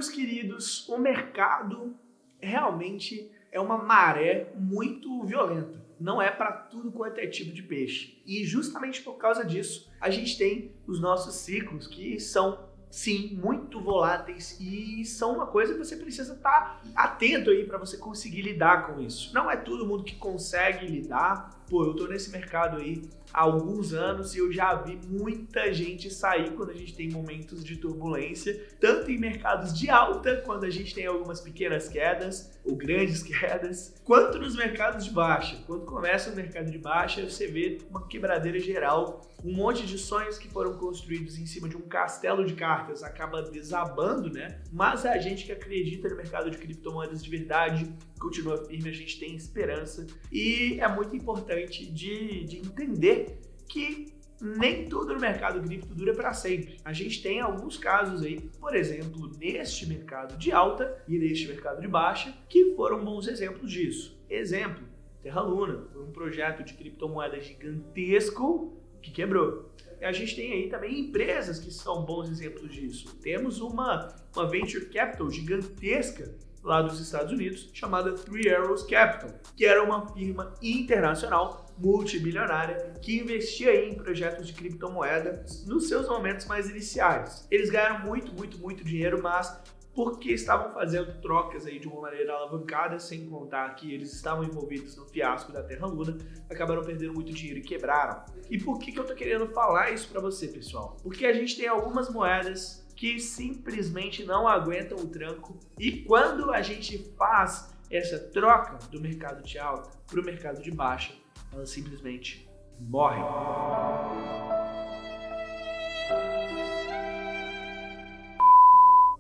meus queridos, o mercado realmente é uma maré muito violenta. Não é para tudo quanto é tipo de peixe. E justamente por causa disso, a gente tem os nossos ciclos que são, sim, muito voláteis e são uma coisa que você precisa estar atento aí para você conseguir lidar com isso. Não é todo mundo que consegue lidar. Pô, eu tô nesse mercado aí há alguns anos e eu já vi muita gente sair quando a gente tem momentos de turbulência, tanto em mercados de alta, quando a gente tem algumas pequenas quedas ou grandes quedas, quanto nos mercados de baixa. Quando começa o mercado de baixa, você vê uma quebradeira geral, um monte de sonhos que foram construídos em cima de um castelo de cartas acaba desabando, né? Mas a gente que acredita no mercado de criptomoedas de verdade continua firme, a gente tem esperança e é muito importante de entender que nem tudo no mercado cripto dura para sempre. A gente tem alguns casos aí, por exemplo, neste mercado de alta e neste mercado de baixa, que foram bons exemplos disso. Exemplo, Terra Luna, foi um projeto de criptomoeda gigantesco que quebrou. E a gente tem aí também empresas que são bons exemplos disso. Temos uma venture capital gigantesca lá dos Estados Unidos, chamada Three Arrows Capital, que era uma firma internacional multibilionária que investia aí em projetos de criptomoeda nos seus momentos mais iniciais. Eles ganharam muito dinheiro, mas porque estavam fazendo trocas aí de uma maneira alavancada, sem contar que eles estavam envolvidos no fiasco da Terra Luna, acabaram perdendo muito dinheiro e quebraram. E por que eu tô querendo falar isso para você, pessoal? Porque a gente tem algumas moedas que simplesmente não aguentam o tranco e quando a gente faz essa troca do mercado de alta para o mercado de baixa, elas simplesmente morrem.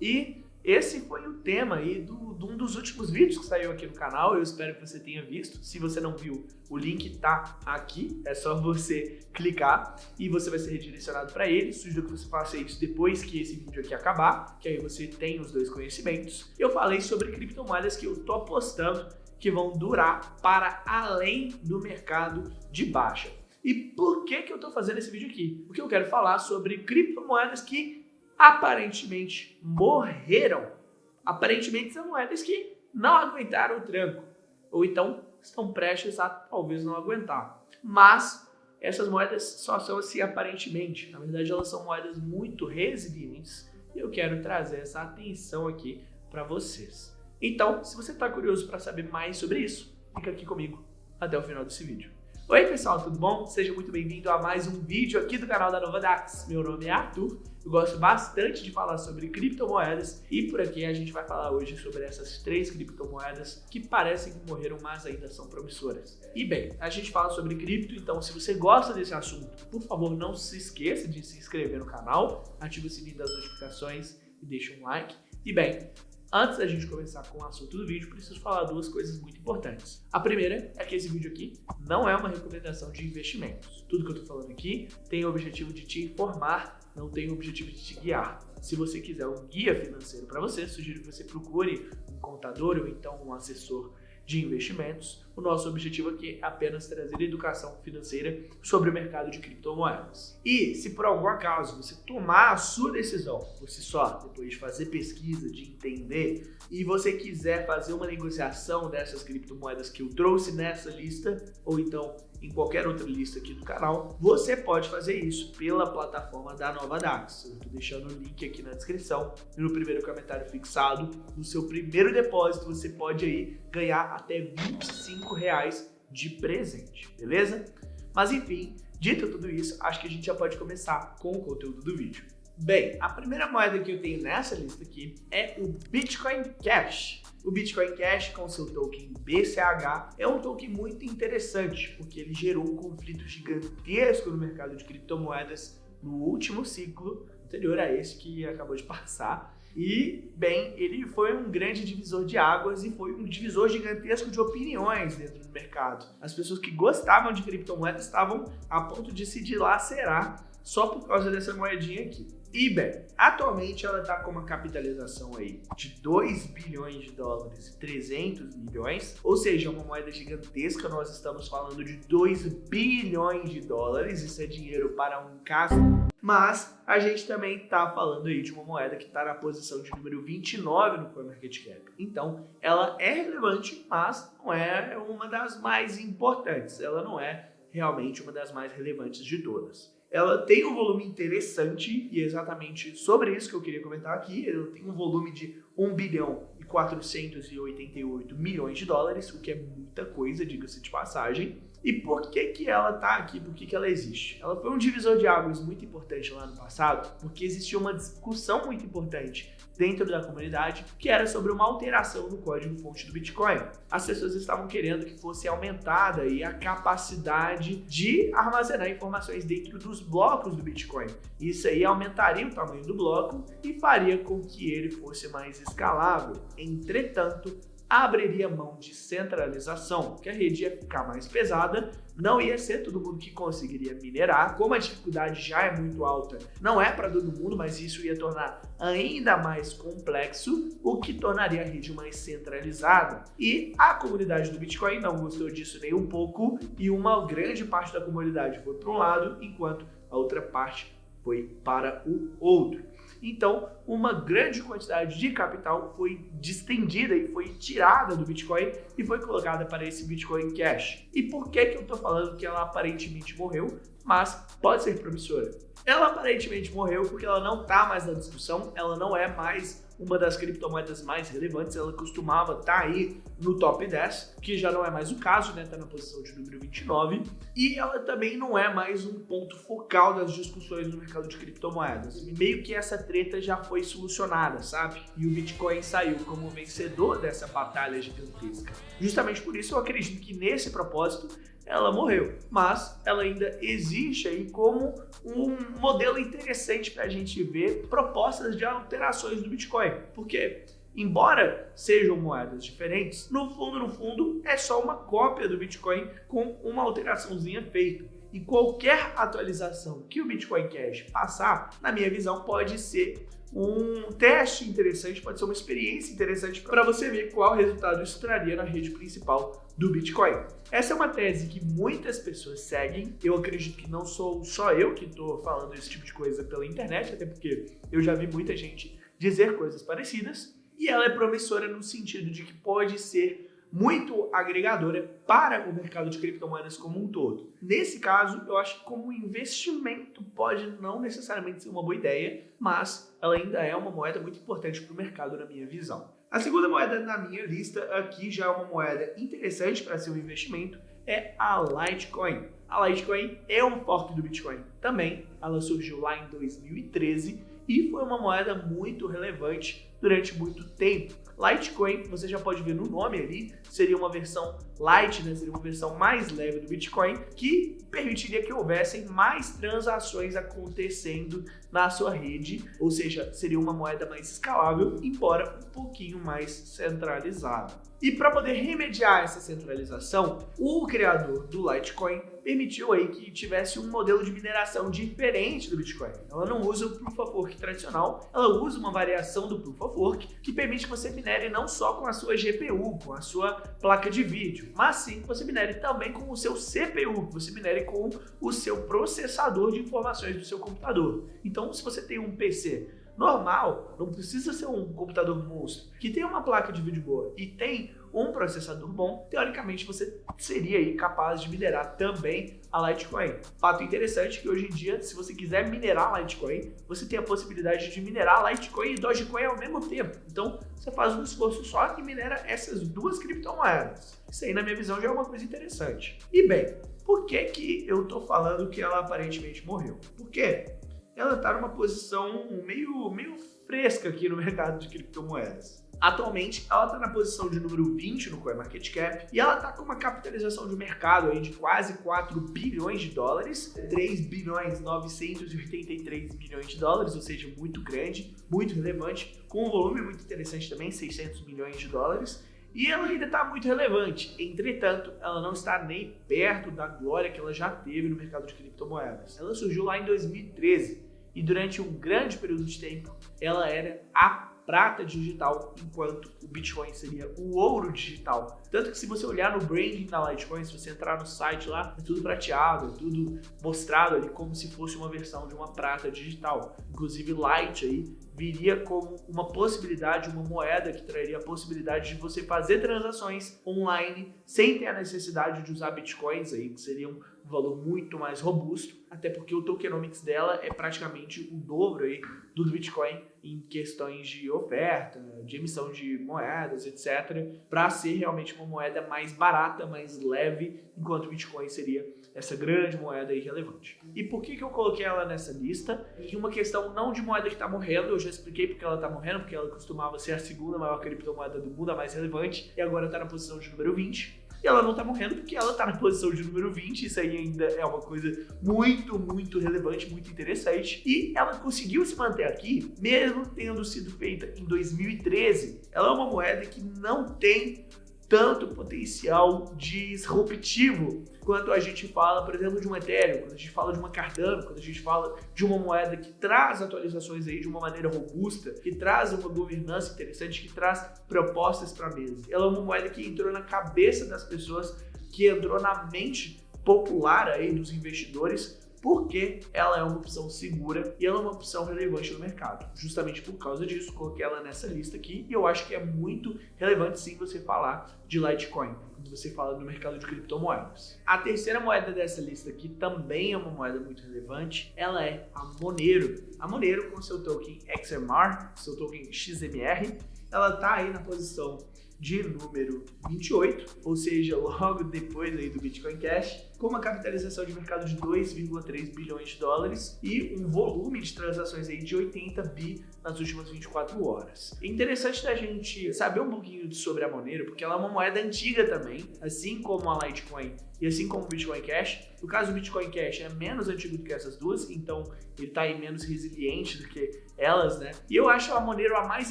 E esse foi o tema aí de um dos últimos vídeos que saiu aqui no canal. Eu espero que você tenha visto. Se você não viu, o link tá aqui. É só você clicar e você vai ser redirecionado para ele. Sugiro que você faça isso depois que esse vídeo aqui acabar, que aí você tem os dois conhecimentos. Eu falei sobre criptomoedas que eu tô apostando que vão durar para além do mercado de baixa. E por que eu tô fazendo esse vídeo aqui? Porque eu quero falar sobre criptomoedas que aparentemente morreram. Aparentemente são moedas que não aguentaram o tranco, ou então estão prestes a talvez não aguentar. Mas essas moedas só são assim aparentemente. Na verdade, elas são moedas muito resilientes e eu quero trazer essa atenção aqui para vocês. Então, se você está curioso para saber mais sobre isso, fica aqui comigo até o final desse vídeo. Oi pessoal, tudo bom? Seja muito bem-vindo a mais um vídeo aqui do canal da Novadax. Meu nome é Arthur, eu gosto bastante de falar sobre criptomoedas e por aqui a gente vai falar hoje sobre essas 3 criptomoedas que parecem que morreram, mas ainda são promissoras. E bem, a gente fala sobre cripto, então se você gosta desse assunto, por favor não se esqueça de se inscrever no canal, ative o sininho das notificações e deixe um like. E bem, antes da gente começar com o assunto do vídeo, preciso falar 2 coisas muito importantes. A primeira é que esse vídeo aqui não é uma recomendação de investimentos. Tudo que eu tô falando aqui tem o objetivo de te informar, não tem o objetivo de te guiar. Se você quiser um guia financeiro para você, sugiro que você procure um contador ou então um assessor de investimentos. O nosso objetivo aqui é apenas trazer educação financeira sobre o mercado de criptomoedas. E se por algum acaso você tomar a sua decisão por si só, depois de fazer pesquisa, de entender, e você quiser fazer uma negociação dessas criptomoedas que eu trouxe nessa lista, ou então em qualquer outra lista aqui do canal, você pode fazer isso pela plataforma da Novadax. Eu estou deixando o link aqui na descrição e no primeiro comentário fixado. No seu primeiro depósito você pode aí ganhar até R$25 de presente, beleza? Mas enfim, dito tudo isso, acho que a gente já pode começar com o conteúdo do vídeo. Bem, a primeira moeda que eu tenho nessa lista aqui é o Bitcoin Cash. O Bitcoin Cash, com seu token BCH, é um token muito interessante, porque ele gerou um conflito gigantesco no mercado de criptomoedas no último ciclo, anterior a esse que acabou de passar. E, bem, ele foi um grande divisor de águas e foi um divisor gigantesco de opiniões dentro do mercado. As pessoas que gostavam de criptomoedas estavam a ponto de se dilacerar só por causa dessa moedinha aqui. E bem, atualmente ela está com uma capitalização aí de 2 bilhões de dólares e 300 milhões, ou seja, uma moeda gigantesca. Nós estamos falando de 2 bilhões de dólares, isso é dinheiro para um caso Mas a gente também está falando aí de uma moeda que está na posição de número 29 no CoinMarketCap. Então, ela é relevante, mas não é uma das mais importantes. Ela não é realmente uma das mais relevantes de todas. Ela tem um volume interessante e é exatamente sobre isso que eu queria comentar aqui. Ela tem um volume de 1 bilhão e 488 milhões de dólares, o que é muita coisa, diga-se de passagem. E por que ela está aqui? Por que ela existe? Ela foi um divisor de águas muito importante lá no passado, porque existia uma discussão muito importante dentro da comunidade, que era sobre uma alteração no código-fonte do Bitcoin. As pessoas estavam querendo que fosse aumentada aí a capacidade de armazenar informações dentro dos blocos do Bitcoin. Isso aí aumentaria o tamanho do bloco e faria com que ele fosse mais escalável. Entretanto, abriria mão de centralização, que a rede ia ficar mais pesada, não ia ser todo mundo que conseguiria minerar, como a dificuldade já é muito alta, não é para todo mundo, mas isso ia tornar ainda mais complexo, o que tornaria a rede mais centralizada. E a comunidade do Bitcoin não gostou disso nem um pouco, e uma grande parte da comunidade foi para um lado, enquanto a outra parte foi para o outro. Então, uma grande quantidade de capital foi distendida e foi tirada do Bitcoin e foi colocada para esse Bitcoin Cash. E por que eu estou falando que ela aparentemente morreu, mas pode ser promissora? Ela aparentemente morreu porque ela não está mais na discussão, ela não é mais uma das criptomoedas mais relevantes, ela costumava estar aí no top 10, que já não é mais o caso, né? Está na posição de número 29, e ela também não é mais um ponto focal das discussões no mercado de criptomoedas. Meio que essa treta já foi solucionada, sabe? E o Bitcoin saiu como vencedor dessa batalha gigantesca. Justamente por isso eu acredito que nesse propósito ela morreu, mas ela ainda existe aí como um modelo interessante para a gente ver propostas de alterações do Bitcoin, porque embora sejam moedas diferentes, no fundo é só uma cópia do Bitcoin com uma alteraçãozinha feita. E qualquer atualização que o Bitcoin Cash passar, na minha visão, pode ser um teste interessante, pode ser uma experiência interessante para você ver qual resultado isso traria na rede principal do Bitcoin. Essa é uma tese que muitas pessoas seguem. Eu acredito que não sou só eu que estou falando esse tipo de coisa pela internet, até porque eu já vi muita gente dizer coisas parecidas. E ela é promissora no sentido de que pode ser muito agregadora para o mercado de criptomoedas como um todo. Nesse caso, eu acho que como investimento pode não necessariamente ser uma boa ideia, mas ela ainda é uma moeda muito importante para o mercado na minha visão. A segunda moeda na minha lista aqui já é uma moeda interessante para ser um investimento, é a Litecoin. A Litecoin é um fork do Bitcoin também, ela surgiu lá em 2013 e foi uma moeda muito relevante durante muito tempo. Litecoin, você já pode ver no nome ali, seria uma versão light, né? Seria uma versão mais leve do Bitcoin, que permitiria que houvessem mais transações acontecendo na sua rede, ou seja, seria uma moeda mais escalável, embora um pouquinho mais centralizada. E para poder remediar essa centralização, o criador do Litecoin permitiu aí que tivesse um modelo de mineração diferente do Bitcoin. Ela não usa o Proof of Work tradicional, ela usa uma variação do Proof of Work que permite que você minere não só com a sua GPU, com a sua placa de vídeo, mas sim que você minere também com o seu CPU, que você minere com o seu processador de informações do seu computador. Então, se você tem um PC normal, não precisa ser um computador monstro, que tem uma placa de vídeo boa e tem um processador bom, teoricamente você seria aí capaz de minerar também a Litecoin. Fato interessante é que hoje em dia, se você quiser minerar a Litecoin, você tem a possibilidade de minerar a Litecoin e Dogecoin ao mesmo tempo. Então, você faz um esforço só e minera essas duas criptomoedas. Isso aí, na minha visão, já é uma coisa interessante. E bem, por que eu tô falando que ela aparentemente morreu? Porque ela está numa posição meio fresca aqui no mercado de criptomoedas. Atualmente, ela está na posição de número 20 no CoinMarketCap e ela está com uma capitalização de mercado aí de quase 4 bilhões de dólares, 3 bilhões 983 milhões de dólares, ou seja, muito grande, muito relevante, com um volume muito interessante também, 600 milhões de dólares. E ela ainda está muito relevante, entretanto, ela não está nem perto da glória que ela já teve no mercado de criptomoedas. Ela surgiu lá em 2013 e durante um grande período de tempo, ela era a prata digital, enquanto o Bitcoin seria o ouro digital. Tanto que se você olhar no branding da Litecoin, se você entrar no site lá, é tudo prateado, é tudo mostrado ali como se fosse uma versão de uma prata digital. Inclusive Lite aí viria como uma possibilidade, uma moeda que traria a possibilidade de você fazer transações online sem ter a necessidade de usar bitcoins aí, que seria um valor muito mais robusto, até porque o tokenomics dela é praticamente o dobro aí do Bitcoin em questões de oferta, de emissão de moedas, etc., para ser realmente uma moeda mais barata, mais leve, enquanto o Bitcoin seria essa grande moeda irrelevante. E por que eu coloquei ela nessa lista? E uma questão não de moeda que está morrendo, eu já expliquei porque ela está morrendo, porque ela costumava ser a segunda maior criptomoeda do mundo, a mais relevante, e agora está na posição de número 20. E ela não tá morrendo porque ela tá na posição de número 20, isso aí ainda é uma coisa muito, muito relevante, muito interessante. E ela conseguiu se manter aqui, mesmo tendo sido feita em 2013. Ela é uma moeda que não tem tanto potencial disruptivo quanto a gente fala, por exemplo, de um Ethereum, quando a gente fala de uma Cardano, quando a gente fala de uma moeda que traz atualizações aí de uma maneira robusta, que traz uma governança interessante, que traz propostas para a mesa. Ela é uma moeda que entrou na cabeça das pessoas, que entrou na mente popular aí dos investidores, porque ela é uma opção segura e ela é uma opção relevante no mercado. Justamente por causa disso, coloquei ela nessa lista aqui e eu acho que é muito relevante sim você falar de Litecoin, quando você fala do mercado de criptomoedas. A terceira moeda dessa lista aqui também é uma moeda muito relevante, ela é a Monero. A Monero com seu token XMR, seu token XMR, ela está aí na posição de número 28, ou seja, logo depois aí do Bitcoin Cash, com uma capitalização de mercado de 2,3 bilhões de dólares e um volume de transações aí de 80 bi nas últimas 24 horas. É interessante da gente saber um pouquinho sobre a Monero, porque ela é uma moeda antiga também, assim como a Litecoin e assim como o Bitcoin Cash. No caso, o Bitcoin Cash é menos antigo do que essas duas, então ele está aí menos resiliente do que elas, né? E eu acho a Monero a mais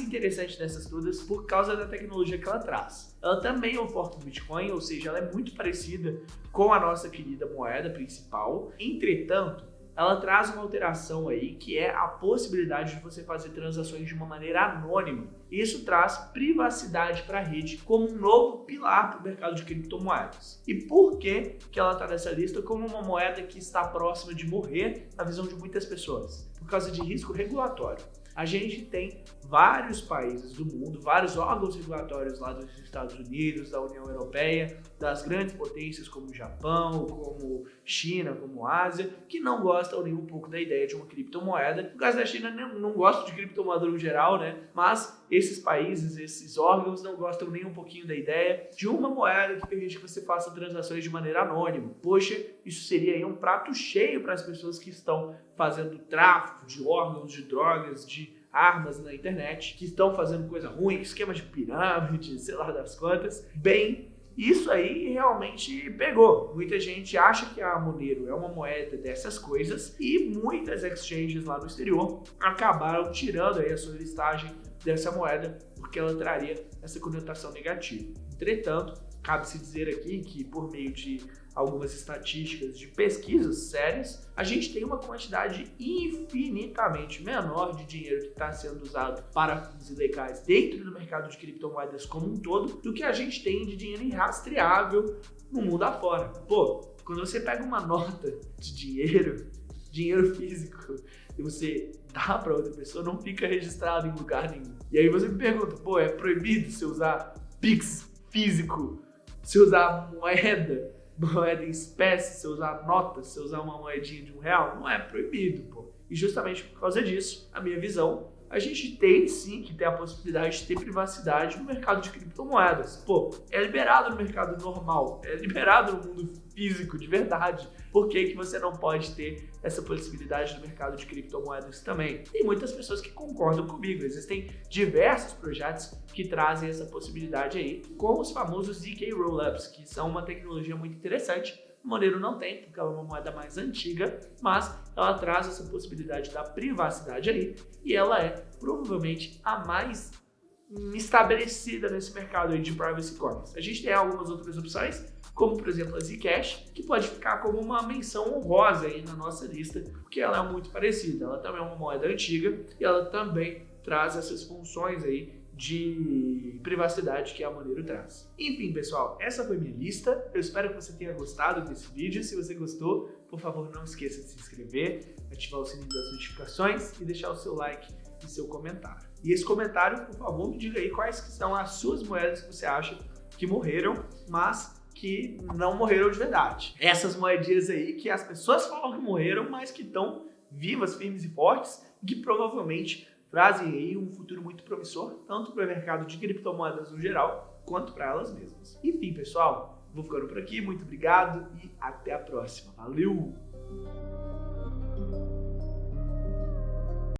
interessante dessas todas por causa da tecnologia que ela traz. Ela também é um fork do Bitcoin, ou seja, ela é muito parecida com a nossa querida moeda principal. Entretanto, ela traz uma alteração aí que é a possibilidade de você fazer transações de uma maneira anônima. Isso traz privacidade para a rede como um novo pilar para o mercado de criptomoedas. E por que ela está nessa lista como uma moeda que está próxima de morrer na visão de muitas pessoas? Por causa de risco regulatório. A gente tem vários países do mundo, vários órgãos regulatórios lá dos Estados Unidos, da União Europeia, das grandes potências como o Japão, como China, como Ásia, que não gostam nem um pouco da ideia de uma criptomoeda. No caso da China, não gostam de criptomoeda no geral, né? Mas esses países, esses órgãos não gostam nem um pouquinho da ideia de uma moeda que permite que você faça transações de maneira anônima. Poxa, isso seria aí um prato cheio para as pessoas que estão fazendo tráfico de órgãos, de drogas, de armas na internet, que estão fazendo coisa ruim, esquema de pirâmide, sei lá das quantas. Bem, isso aí realmente pegou. Muita gente acha que a Monero é uma moeda dessas coisas e muitas exchanges lá no exterior acabaram tirando aí a sua listagem dessa moeda porque ela traria essa conotação negativa. Entretanto, cabe-se dizer aqui que por meio de algumas estatísticas de pesquisas sérias, a gente tem uma quantidade infinitamente menor de dinheiro que está sendo usado para fins ilegais dentro do mercado de criptomoedas como um todo do que a gente tem de dinheiro irrastreável no mundo afora. Pô, quando você pega uma nota de dinheiro físico, e você dá para outra pessoa, não fica registrado em lugar nenhum. E aí você me pergunta, pô, é proibido você usar Pix físico, se usar moeda em espécie, se usar nota, se usar uma moedinha de R$1, não é proibido, pô. E justamente por causa disso, a minha visão, a gente tem sim que ter a possibilidade de ter privacidade no mercado de criptomoedas. Pô, é liberado no mercado normal, é liberado no mundo físico de verdade. Por que você não pode ter essa possibilidade no mercado de criptomoedas também? Tem muitas pessoas que concordam comigo. Existem diversos projetos que trazem essa possibilidade aí, com os famosos ZK Rollups, que são uma tecnologia muito interessante. O Monero não tem, porque ela é uma moeda mais antiga, mas ela traz essa possibilidade da privacidade aí, e ela é provavelmente a mais estabelecida nesse mercado aí de privacy coins. A gente tem algumas outras opções, como por exemplo a Zcash, que pode ficar como uma menção honrosa aí na nossa lista, porque ela é muito parecida. Ela também é uma moeda antiga e ela também traz essas funções aí de privacidade que a Monero traz. Enfim, pessoal, essa foi minha lista. Eu espero que você tenha gostado desse vídeo. Se você gostou, por favor, não esqueça de se inscrever, ativar o sininho das notificações e deixar o seu like e seu comentário. E esse comentário, por favor, me diga aí quais que são as suas moedas que você acha que morreram, mas que não morreram de verdade. Essas moedinhas aí que as pessoas falam que morreram, mas que estão vivas, firmes e fortes, e que provavelmente trazem aí um futuro muito promissor, tanto para o mercado de criptomoedas no geral, quanto para elas mesmas. Enfim, pessoal, vou ficando por aqui, muito obrigado e até a próxima. Valeu!